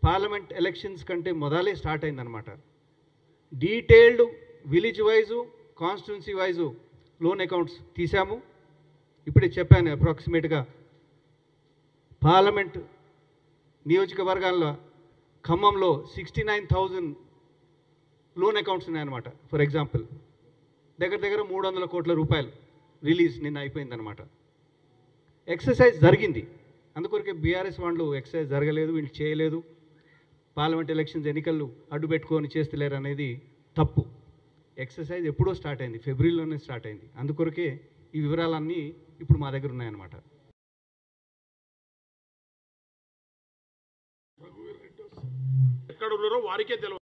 Parliament elections కంటే మొదలే start అయిందనమాట. Detailed village wise constituency wise loan accounts తీసాము. ఇప్పుడే చెప్పాను అప్రాక్సిమేట్గా పార్లమెంట్ నియోజకవర్గాల్లో ఖమ్మంలో 69,000 లోన్ అకౌంట్స్ ఉన్నాయన్నమాట. ఫర్ ఎగ్జాంపుల్ దగ్గర దగ్గర 300 కోట్ల రూపాయలు రిలీజ్ నిన్న అయిపోయిందనమాట. ఎక్సర్సైజ్ జరిగింది. అందుకొరకే బీఆర్ఎస్ వాళ్ళు ఎక్సర్సైజ్ జరగలేదు, వీళ్ళు చేయలేదు, పార్లమెంట్ ఎలక్షన్స్ ఎన్నికలు అడ్డు పెట్టుకొని చేస్తలేరు అనేది తప్పు. ఎక్సర్సైజ్ ఎప్పుడో స్టార్ట్ అయింది, ఫిబ్రవరిలోనే స్టార్ట్ అయింది. అందుకొరకే ఈ వివరాలన్నీ ఇప్పుడు మా దగ్గర ఉన్నాయన్నమాట. ఎక్కడ ఉన్నారో వారికే తెలియదు.